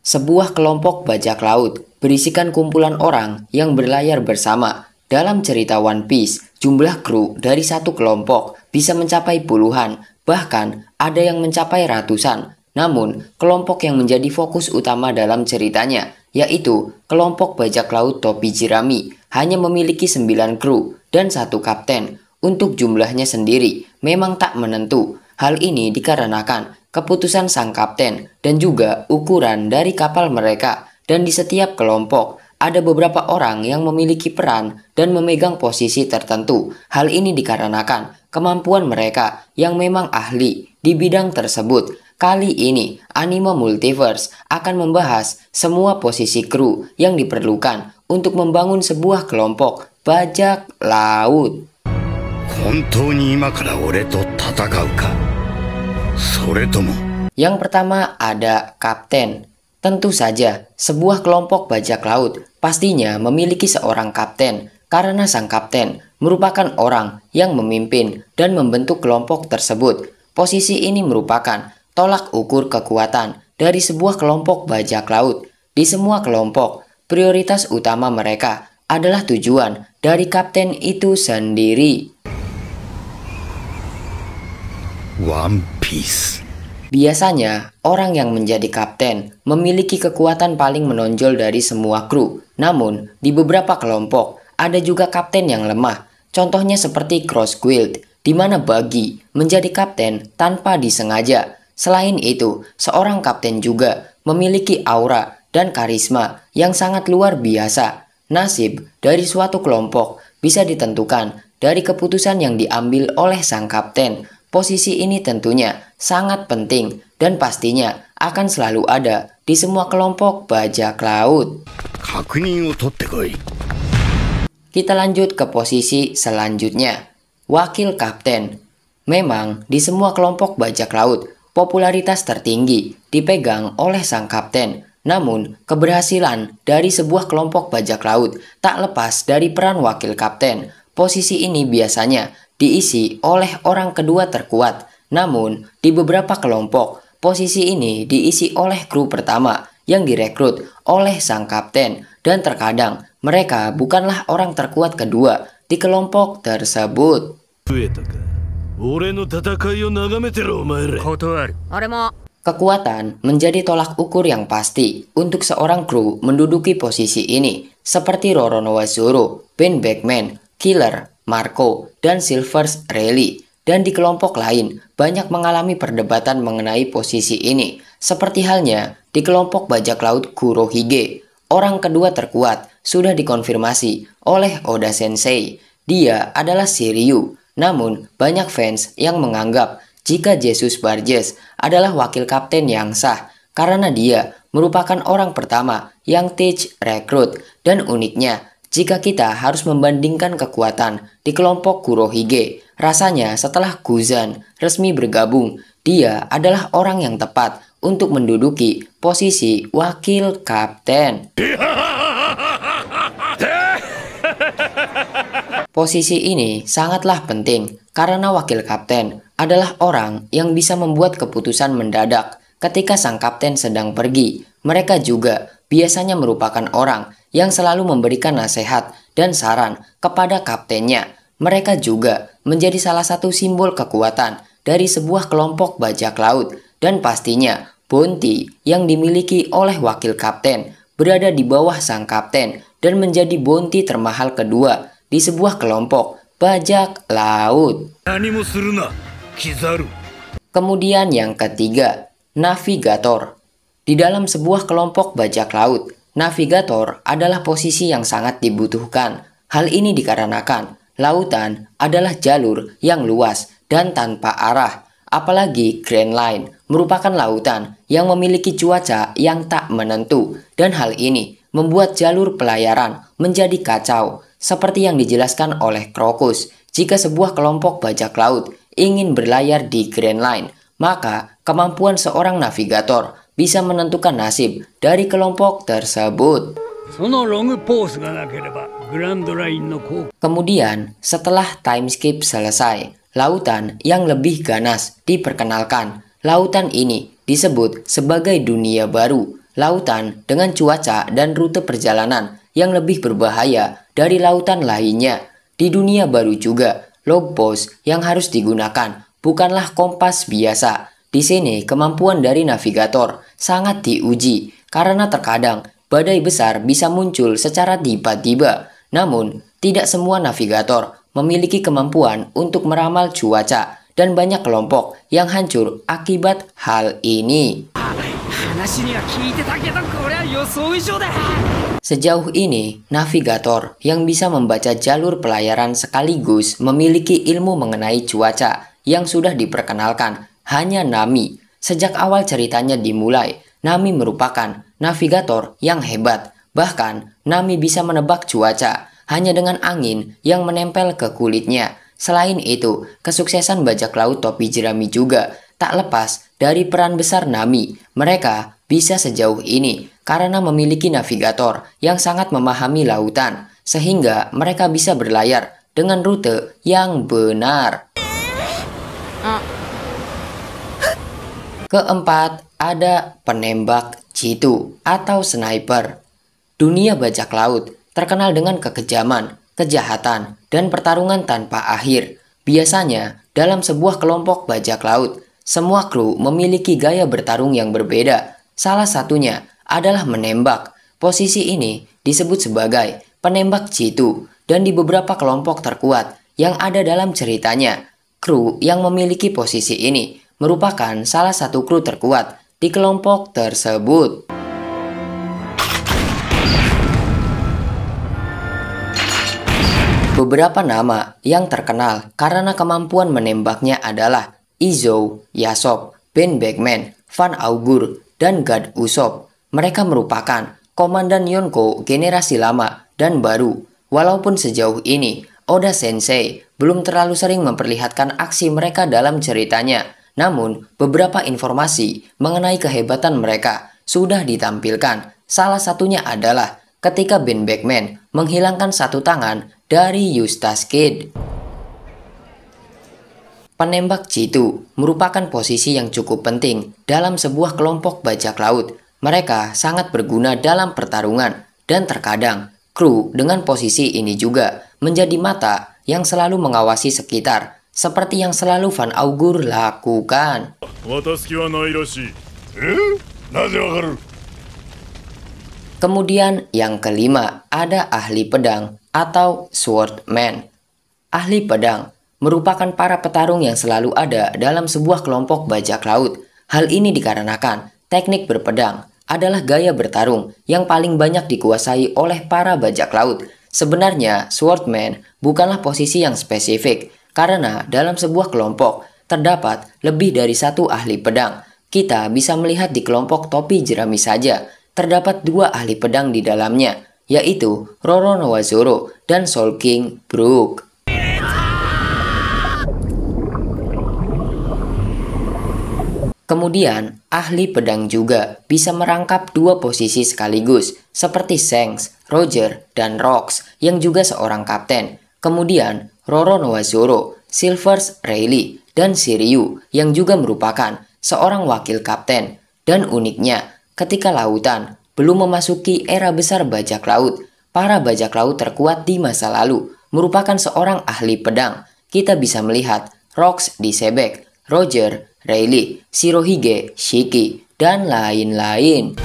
Sebuah kelompok bajak laut berisikan kumpulan orang yang berlayar bersama. Dalam cerita One Piece, jumlah kru dari satu kelompok bisa mencapai puluhan, bahkan ada yang mencapai ratusan. Namun, kelompok yang menjadi fokus utama dalam ceritanya, yaitu kelompok bajak laut topi jerami, hanya memiliki 9 kru dan satu kapten. Untuk jumlahnya sendiri memang tak menentu. Hal ini dikarenakan keputusan sang kapten dan juga ukuran dari kapal mereka. Dan di setiap kelompok ada beberapa orang yang memiliki peran dan memegang posisi tertentu. Hal ini dikarenakan kemampuan mereka yang memang ahli di bidang tersebut. Kali ini Anime Multiverse akan membahas semua posisi kru yang diperlukan untuk membangun sebuah kelompok bajak laut. 本当に今から俺と戦うかそれとも Yang pertama ada kapten. Tentu saja, sebuah kelompok bajak laut pastinya memiliki seorang kapten karena sang kapten merupakan orang yang memimpin dan membentuk kelompok tersebut. Posisi ini merupakan tolak ukur kekuatan dari sebuah kelompok bajak laut. Di semua kelompok, prioritas utama mereka adalah tujuan dari kapten itu sendiri. One Piece. Biasanya, orang yang menjadi kapten memiliki kekuatan paling menonjol dari semua kru. Namun, di beberapa kelompok, ada juga kapten yang lemah. Contohnya seperti Cross Guild, di mana Buggy menjadi kapten tanpa disengaja. Selain itu, seorang kapten juga memiliki aura dan karisma yang sangat luar biasa. Nasib dari suatu kelompok bisa ditentukan dari keputusan yang diambil oleh sang kapten. Posisi ini tentunya sangat penting dan pastinya akan selalu ada di semua kelompok bajak laut. 確認を取ってこい。 Kita lanjut ke posisi selanjutnya, wakil kapten. Memang di semua kelompok bajak laut, popularitas tertinggi dipegang oleh sang kapten. Namun, keberhasilan dari sebuah kelompok bajak laut tak lepas dari peran wakil kapten. Posisi ini biasanya diisi oleh orang kedua terkuat. Namun, di beberapa kelompok, posisi ini diisi oleh kru pertama yang direkrut oleh sang kapten. Dan terkadang, mereka bukanlah orang terkuat kedua di kelompok tersebut. Kekuatan menjadi tolak ukur yang pasti untuk seorang kru menduduki posisi ini. Seperti Roronoa Zoro, Ben Beckman, Killer, Marco, dan Silver's Rayleigh. Dan di kelompok lain banyak mengalami perdebatan mengenai posisi ini. Seperti halnya di kelompok bajak laut Kurohige. Orang kedua terkuat sudah dikonfirmasi oleh Oda Sensei. Dia adalah Shiryu. Namun banyak fans yang menganggap jika Jesus Barges adalah wakil kapten yang sah. Karena dia merupakan orang pertama yang Teach rekrut. Dan uniknya, jika kita harus membandingkan kekuatan di kelompok Kurohige, rasanya setelah Kuzan resmi bergabung, dia adalah orang yang tepat untuk menduduki posisi wakil kapten. Posisi ini sangatlah penting karena wakil kapten adalah orang yang bisa membuat keputusan mendadak ketika sang kapten sedang pergi. Mereka juga biasanya merupakan orang yang selalu memberikan nasihat dan saran kepada kaptennya. Mereka juga menjadi salah satu simbol kekuatan dari sebuah kelompok bajak laut. Dan pastinya bounty yang dimiliki oleh wakil kapten berada di bawah sang kapten dan menjadi bounty termahal kedua di sebuah kelompok bajak laut. Kemudian yang ketiga, navigator. Di dalam sebuah kelompok bajak laut, navigator adalah posisi yang sangat dibutuhkan. Hal ini dikarenakan lautan adalah jalur yang luas dan tanpa arah. Apalagi Grand Line merupakan lautan yang memiliki cuaca yang tak menentu. Dan hal ini membuat jalur pelayaran menjadi kacau. Seperti yang dijelaskan oleh Crocus, jika sebuah kelompok bajak laut ingin berlayar di Grand Line, maka kemampuan seorang navigator bisa menentukan nasib dari kelompok tersebut. Kemudian, setelah time skip selesai, lautan yang lebih ganas diperkenalkan. Lautan ini disebut sebagai dunia baru. lautan dengan cuaca dan rute perjalanan yang lebih berbahaya dari lautan lainnya. Di dunia baru juga, logpost yang harus digunakan bukanlah kompas biasa. Di sini kemampuan dari navigator sangat diuji karena terkadang badai besar bisa muncul secara tiba-tiba. Namun, tidak semua navigator memiliki kemampuan untuk meramal cuaca dan banyak kelompok yang hancur akibat hal ini. Sejauh ini, navigator yang bisa membaca jalur pelayaran sekaligus memiliki ilmu mengenai cuaca yang sudah diperkenalkan hanya Nami. Sejak awal ceritanya dimulai, Nami merupakan navigator yang hebat. Bahkan, Nami bisa menebak cuaca hanya dengan angin yang menempel ke kulitnya. Selain itu, kesuksesan bajak laut topi jerami juga tak lepas dari peran besar Nami. Mereka bisa sejauh ini karena memiliki navigator yang sangat memahami lautan, sehingga mereka bisa berlayar dengan rute yang benar. Keempat, ada penembak jitu atau sniper. Dunia bajak laut terkenal dengan kekejaman, kejahatan, dan pertarungan tanpa akhir. Biasanya, dalam sebuah kelompok bajak laut, semua kru memiliki gaya bertarung yang berbeda. Salah satunya adalah menembak. Posisi ini disebut sebagai penembak jitu, dan di beberapa kelompok terkuat yang ada dalam ceritanya, kru yang memiliki posisi ini merupakan salah satu kru terkuat di kelompok tersebut. Beberapa nama yang terkenal karena kemampuan menembaknya adalah Izo, Yasop, Ben Beckman, Van Augur, dan Gad Usopp. Mereka merupakan komandan Yonko generasi lama dan baru. Walaupun sejauh ini Oda Sensei belum terlalu sering memperlihatkan aksi mereka dalam ceritanya, namun beberapa informasi mengenai kehebatan mereka sudah ditampilkan. Salah satunya adalah ketika Ben Beckman menghilangkan satu tangan dari Eustace Kid. Penembak jitu merupakan posisi yang cukup penting dalam sebuah kelompok bajak laut. Mereka sangat berguna dalam pertarungan, dan terkadang kru dengan posisi ini juga menjadi mata yang selalu mengawasi sekitar, seperti yang selalu Van Augur lakukan. Kemudian yang kelima, ada ahli pedang atau swordman. Ahli pedang merupakan para petarung yang selalu ada dalam sebuah kelompok bajak laut. Hal ini dikarenakan teknik berpedang adalah gaya bertarung yang paling banyak dikuasai oleh para bajak laut. Sebenarnya, swordman bukanlah posisi yang spesifik, karena dalam sebuah kelompok terdapat lebih dari satu ahli pedang. Kita bisa melihat di kelompok topi jerami saja, terdapat dua ahli pedang di dalamnya, yaitu Roronoa-Zoro dan Soul King Brook. Kemudian, ahli pedang juga bisa merangkap dua posisi sekaligus, seperti Shanks, Roger, dan Rocks yang juga seorang kapten. Kemudian, Roronoa-Zoro, Silvers, Rayleigh, dan Shiryu yang juga merupakan seorang wakil kapten. Dan uniknya, ketika lautan belum memasuki era besar bajak laut, para bajak laut terkuat di masa lalu merupakan seorang ahli pedang. Kita bisa melihat Rocks di Sebek, Roger, Rayleigh, Shirohige, Shiki, dan lain-lain.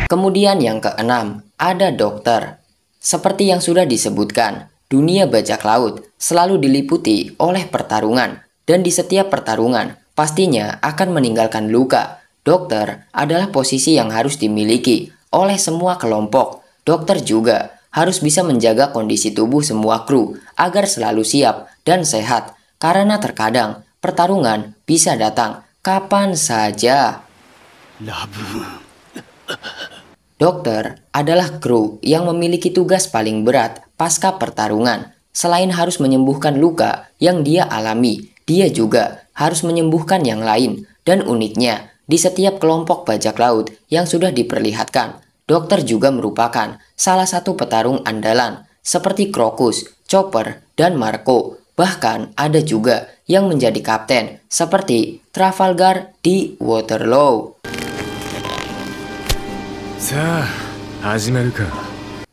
Kemudian yang keenam, ada dokter. Seperti yang sudah disebutkan, dunia bajak laut selalu diliputi oleh pertarungan, dan di setiap pertarungan pastinya akan meninggalkan luka. Dokter adalah posisi yang harus dimiliki oleh semua kelompok. Dokter juga harus bisa menjaga kondisi tubuh semua kru agar selalu siap dan sehat, karena terkadang pertarungan bisa datang kapan saja. Dokter adalah kru yang memiliki tugas paling berat pasca pertarungan. Selain harus menyembuhkan luka yang dia alami, dia juga harus menyembuhkan yang lain. Dan uniknya, di setiap kelompok bajak laut yang sudah diperlihatkan, dokter juga merupakan salah satu petarung andalan, seperti Crocus, Chopper, dan Marco. Bahkan ada juga yang menjadi kapten seperti Trafalgar di Waterloo.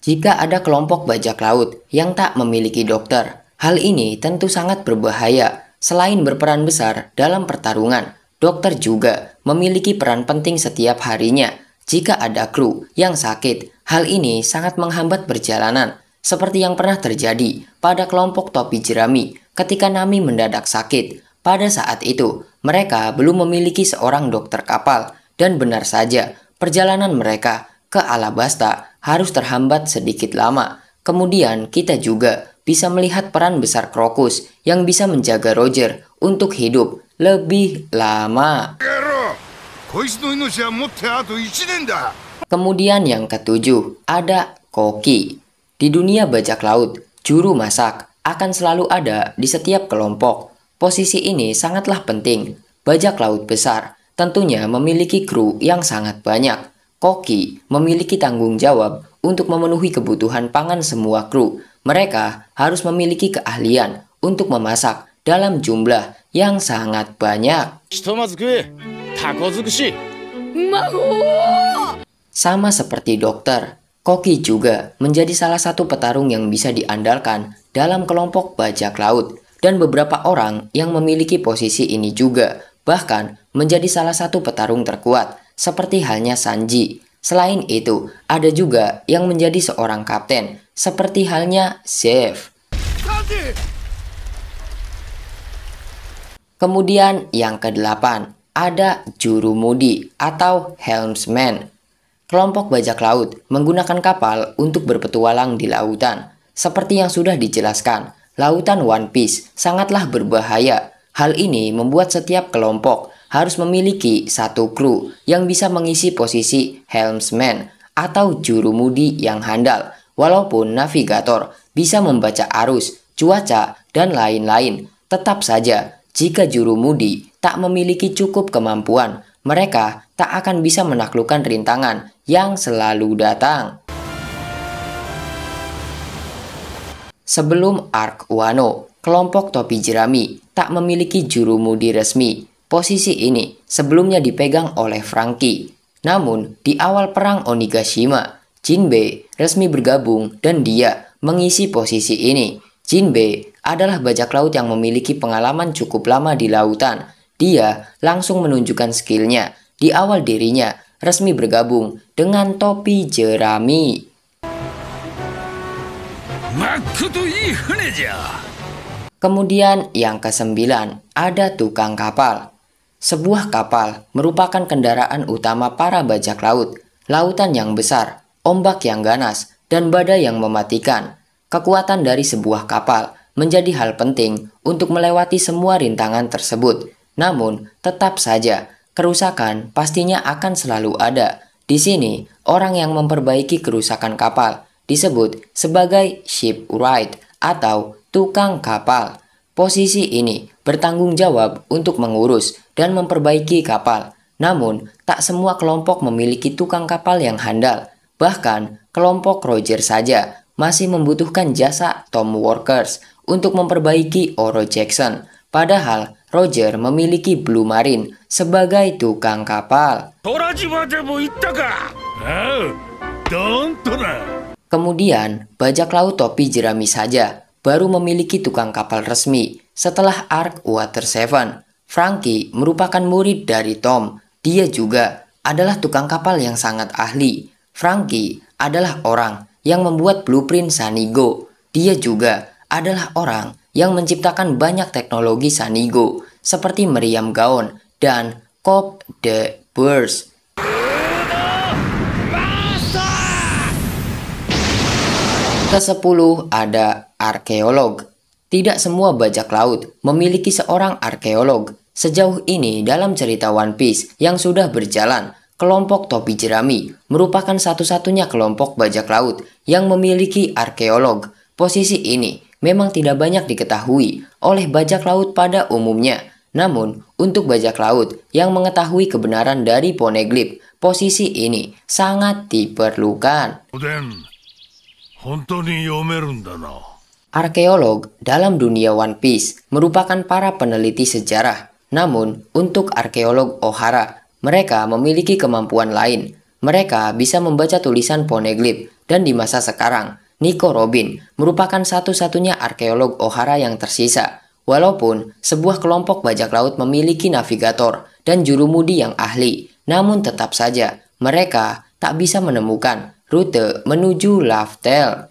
Jika ada kelompok bajak laut yang tak memiliki dokter, hal ini tentu sangat berbahaya. Selain berperan besar dalam pertarungan, dokter juga memiliki peran penting setiap harinya. Jika ada kru yang sakit, hal ini sangat menghambat perjalanan. Seperti yang pernah terjadi pada kelompok topi jerami ketika Nami mendadak sakit. Pada saat itu, mereka belum memiliki seorang dokter kapal, dan benar saja perjalanan mereka ke Alabasta harus terhambat sedikit lama. Kemudian kita juga bisa melihat peran besar Krokus yang bisa menjaga Roger untuk hidup lebih lama. Kemudian yang ketujuh, ada Koki. Di dunia bajak laut, juru masak akan selalu ada di setiap kelompok. Posisi ini sangatlah penting. Bajak laut besar tentunya memiliki kru yang sangat banyak. Koki memiliki tanggung jawab untuk memenuhi kebutuhan pangan semua kru. Mereka harus memiliki keahlian untuk memasak dalam jumlah yang sangat banyak. Sama seperti dokter, Koki juga menjadi salah satu petarung yang bisa diandalkan dalam kelompok bajak laut, dan beberapa orang yang memiliki posisi ini juga bahkan menjadi salah satu petarung terkuat, seperti halnya Sanji. Selain itu, ada juga yang menjadi seorang kapten, seperti halnya Zeff. Kemudian yang kedelapan, ada jurumudi atau helmsman. Kelompok bajak laut menggunakan kapal untuk berpetualang di lautan. Seperti yang sudah dijelaskan, lautan One Piece sangatlah berbahaya. Hal ini membuat setiap kelompok harus memiliki satu kru yang bisa mengisi posisi helmsman atau jurumudi yang handal. Walaupun navigator bisa membaca arus, cuaca, dan lain-lain, tetap saja jika jurumudi tak memiliki cukup kemampuan, mereka tak akan bisa menaklukkan rintangan yang selalu datang. Sebelum Arc Wano, kelompok topi jerami tak memiliki jurumudi resmi. Posisi ini sebelumnya dipegang oleh Franky. Namun, di awal perang Onigashima, Jinbe resmi bergabung dan dia mengisi posisi ini. Jinbe adalah bajak laut yang memiliki pengalaman cukup lama di lautan. Dia langsung menunjukkan skillnya. Di awal dirinya resmi bergabung dengan topi jerami. Kemudian yang kesembilan, ada tukang kapal. Sebuah kapal merupakan kendaraan utama para bajak laut. Lautan yang besar, ombak yang ganas, dan badai yang mematikan. Kekuatan dari sebuah kapal menjadi hal penting untuk melewati semua rintangan tersebut. Namun, tetap saja, kerusakan pastinya akan selalu ada. Di sini, orang yang memperbaiki kerusakan kapal disebut sebagai shipwright atau tukang kapal. Posisi ini bertanggung jawab untuk mengurus dan memperbaiki kapal. Namun, tak semua kelompok memiliki tukang kapal yang handal. Bahkan, kelompok Roger saja masih membutuhkan jasa Tom Workers untuk memperbaiki Oro Jackson. Padahal, Roger memiliki Blue Marine sebagai tukang kapal. Kemudian, bajak laut topi jerami saja baru memiliki tukang kapal resmi setelah Arc Water 7. Franky merupakan murid dari Tom. Dia juga adalah tukang kapal yang sangat ahli. Franky adalah orang yang membuat blueprint Sanigo. Dia juga adalah orang yang menciptakan banyak teknologi Sanigo seperti meriam gaun dan Cop the Burst. Ke-10 ada arkeolog. Tidak semua bajak laut memiliki seorang arkeolog. Sejauh ini dalam cerita One Piece yang sudah berjalan, kelompok topi jerami merupakan satu-satunya kelompok bajak laut yang memiliki arkeolog. Posisi ini memang tidak banyak diketahui oleh bajak laut pada umumnya. Namun, untuk bajak laut yang mengetahui kebenaran dari poneglyph, posisi ini sangat diperlukan. Arkeolog dalam dunia One Piece merupakan para peneliti sejarah. Namun, untuk arkeolog Ohara, mereka memiliki kemampuan lain. Mereka bisa membaca tulisan poneglyph, dan di masa sekarang, Nico Robin merupakan satu-satunya arkeolog Ohara yang tersisa. Walaupun sebuah kelompok bajak laut memiliki navigator dan jurumudi yang ahli, namun tetap saja mereka tak bisa menemukan rute menuju Laugh Tale.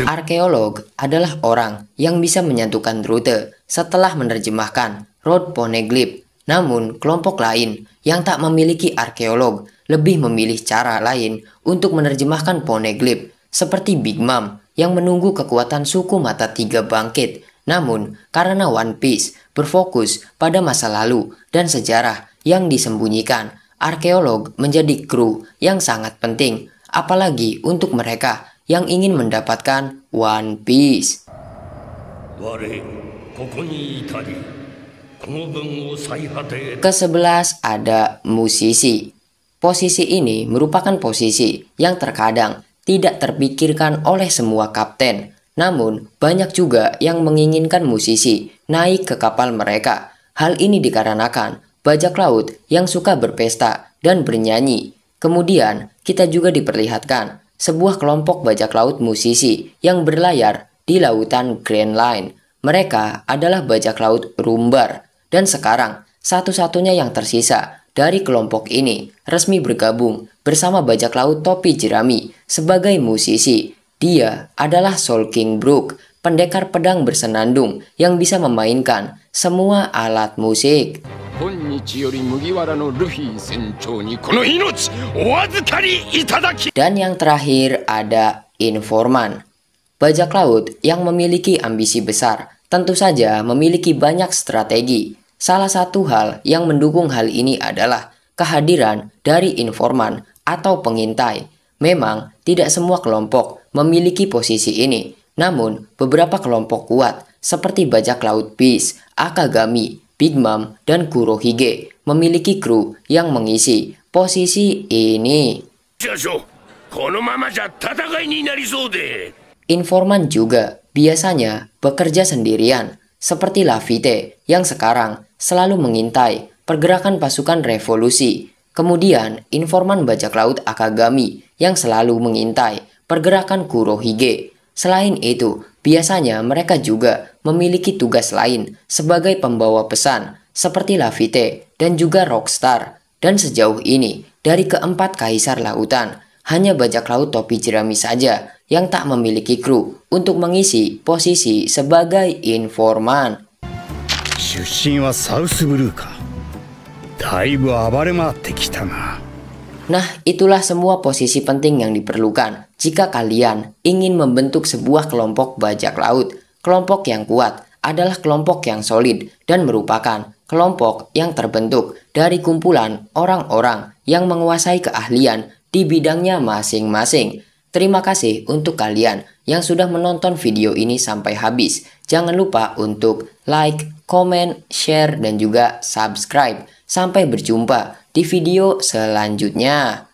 Arkeolog adalah orang yang bisa menyatukan rute setelah menerjemahkan Road Poneglyph. Namun, kelompok lain yang tak memiliki arkeolog lebih memilih cara lain untuk menerjemahkan poneglyph, seperti Big Mom yang menunggu kekuatan suku Mata Tiga bangkit. Namun, karena One Piece berfokus pada masa lalu dan sejarah yang disembunyikan, arkeolog menjadi kru yang sangat penting, apalagi untuk mereka yang ingin mendapatkan One Piece. Ke-11 ada musisi. Posisi ini merupakan posisi yang terkadang tidak terpikirkan oleh semua kapten. Namun, banyak juga yang menginginkan musisi naik ke kapal mereka. Hal ini dikarenakan bajak laut yang suka berpesta dan bernyanyi. Kemudian, kita juga diperlihatkan sebuah kelompok bajak laut musisi yang berlayar di lautan Grand Line. Mereka adalah bajak laut Rumbar. Dan sekarang, satu-satunya yang tersisa dari kelompok ini resmi bergabung bersama bajak laut topi jerami sebagai musisi. Dia adalah Soul King Brook, pendekar pedang bersenandung yang bisa memainkan semua alat musik. Dan yang terakhir ada informan. Bajak laut yang memiliki ambisi besar tentu saja memiliki banyak strategi. Salah satu hal yang mendukung hal ini adalah kehadiran dari informan atau pengintai. Memang tidak semua kelompok memiliki posisi ini, namun beberapa kelompok kuat seperti bajak laut Peace, Akagami, Big Mom, dan Kurohige memiliki kru yang mengisi posisi ini. Informan juga biasanya bekerja sendirian, seperti Laffite yang sekarang selalu mengintai pergerakan pasukan revolusi. Kemudian informan bajak laut Akagami yang selalu mengintai pergerakan Kurohige. Selain itu, biasanya mereka juga memiliki tugas lain sebagai pembawa pesan, seperti Laffite dan juga Rockstar. Dan sejauh ini, dari keempat kaisar lautan, hanya bajak laut topi jerami saja yang tak memiliki kru untuk mengisi posisi sebagai informan. Nah, itulah semua posisi penting yang diperlukan jika kalian ingin membentuk sebuah kelompok bajak laut. Kelompok yang kuat adalah kelompok yang solid dan merupakan kelompok yang terbentuk dari kumpulan orang-orang yang menguasai keahlian di bidangnya masing-masing. Terima kasih untuk kalian yang sudah menonton video ini sampai habis. Jangan lupa untuk like, komen, share, dan juga subscribe. Sampai berjumpa di video selanjutnya.